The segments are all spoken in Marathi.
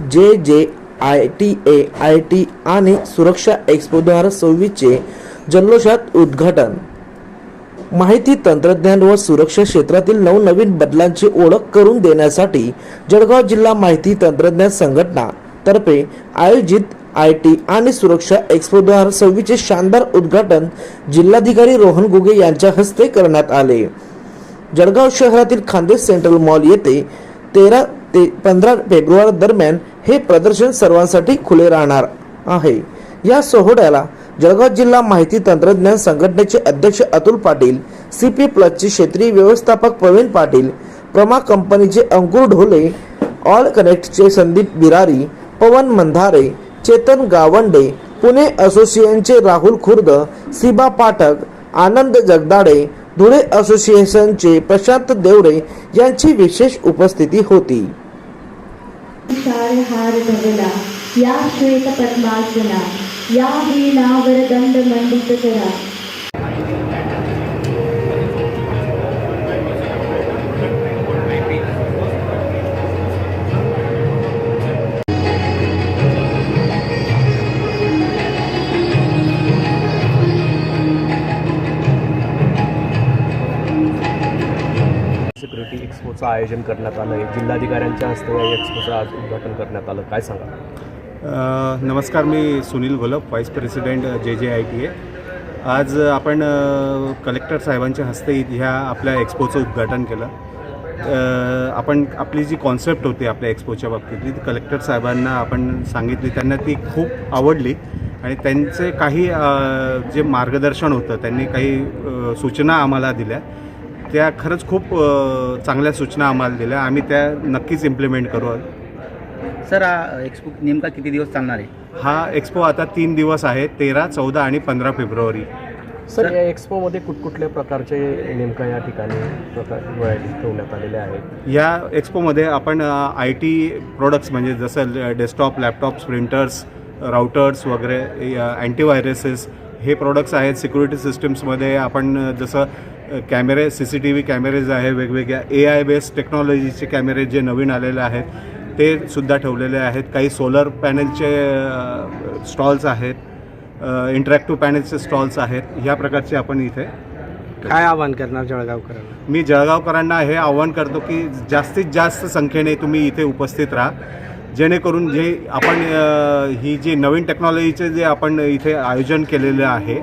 JJITA आणि सुरक्षा एक्स्पो 2026चे जल्लोषात उद्घाटन। माहिती तंत्रज्ञान व सुरक्षा क्षेत्रातील नवनवीन बदलांची ओळख करून देण्यासाठी जळगाव जिल्हा माहिती तंत्रज्ञान संघटना तर्फे आयोजित IT आणि सुरक्षा एक्स्पो 2026चे शानदार उद्घाटन जिल्हाधिकारी रोहन गुगे यांच्या हस्ते करण्यात आले। जळगाव शहरातील खान्देश सेंट्रल मॉल येथे 13 ते 15 फेब्रुवारी दरम्यान हे प्रदर्शन सर्वांसाठी खुले राहणार आहे। या सोहळ्याला जळगाव जिल्हा माहिती तंत्रज्ञान संघटनेचे अध्यक्ष अतुल पाटील, CP प्लसचे क्षेत्रीय व्यवस्थापक प्रवीण पाटील, प्रमा कंपनीचे अंकुर ढोले, ऑल कनेक्टचे संदीप बिरारी, पवन मंधारे, चेतन गावंडे, पुणे असोसिएशनचे राहुल खुर्द, सिबा पाठक, आनंद जगदाळे, धुळे असोसिएशनचे प्रशांत देवरे यांची विशेष उपस्थिती होती। हार धवला या श्वेत पद्मासना या वीणावर दंड मंडित करा। सिक्युरिटी एक्स्पोचं आयोजन करण्यात आलं आहे। जिल्हाधिकाऱ्यांच्या हस्ते या एक्स्पोचं आज उद्घाटन करण्यात आलं, काय सांगा? नमस्कार, मी Sunil Gholap, vice president JJITA। आज आपण कलेक्टर साहेबांच्या हस्ते ह्या आपल्या एक्स्पोचं उद्घाटन केलं। आपण आपली जी कॉन्सेप्ट होती आपल्या एक्स्पोच्या बाबतीतली ती कलेक्टर साहेबांना आपण सांगितली, त्यांना ती खूप आवडली आणि त्यांचे काही जे मार्गदर्शन होतं, त्यांनी काही सूचना आम्हाला दिल्या, त्या खरंच खूप चांगल्या सूचना आम्हाला दिल्या। आम्ही त्या नक्कीच इम्प्लिमेंट करू। सर, हा एक्स्पो नेमका किती दिवस चालणार आहे? हा एक्स्पो आता 3 दिवस आहे, 13, 14 आणि 15 फेब्रुवारी। सर, या एक्स्पोमध्ये कुठकुठल्या प्रकारचे नेमका या ठिकाणी व्हरायटीज ठेवण्यात आलेल्या आहेत? या एक्स्पोमध्ये आपण IT प्रोडक्ट्स म्हणजे जसं डेस्कटॉप, लॅपटॉप्स, प्रिंटर्स, राउटर्स वगैरे, अँटीव्हायरसेस हे प्रोडक्ट्स आहेत। सिक्युरिटी सिस्टम्समध्ये आपण जसं कॅमेरे, CCTV कॅमेरेज आहे, वेगवेगळ्या AI बेस्ड टेक्नॉलॉजीचे कॅमेरे जे नवीन आलेले आहेत ते सुद्धा ठेवलेले आहेत। काही सोलर पॅनलचे स्टॉल्स आहेत, इंटरॅक्टिव्ह पॅनलचे स्टॉल्स आहेत। ह्या प्रकारचे आपण इथे काय आवाहन करणार जळगावकरांना? मी जळगावकरांना हे आवाहन करतो की जास्तीत जास्त संख्येने तुम्ही इथे उपस्थित राहा, जेणेकरून जे आपण ही जी नवीन टेक्नॉलॉजीचे जे आपण इथे आयोजन केलेलं आहे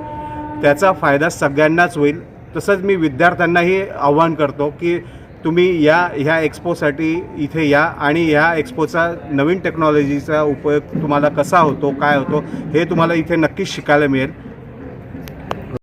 त्याचा फायदा सगळ्यांनाच होईल। तसंच मी विद्यार्थ्यांनाही आवाहन करतो की तुम्ही ह्या एक्स्पोसाठी इथे या आणि ह्या एक्स्पोचा नवीन टेक्नॉलॉजीचा उपयोग तुम्हाला कसा होतो, काय होतो हे तुम्हाला इथे नक्कीच शिकायला मिळेल।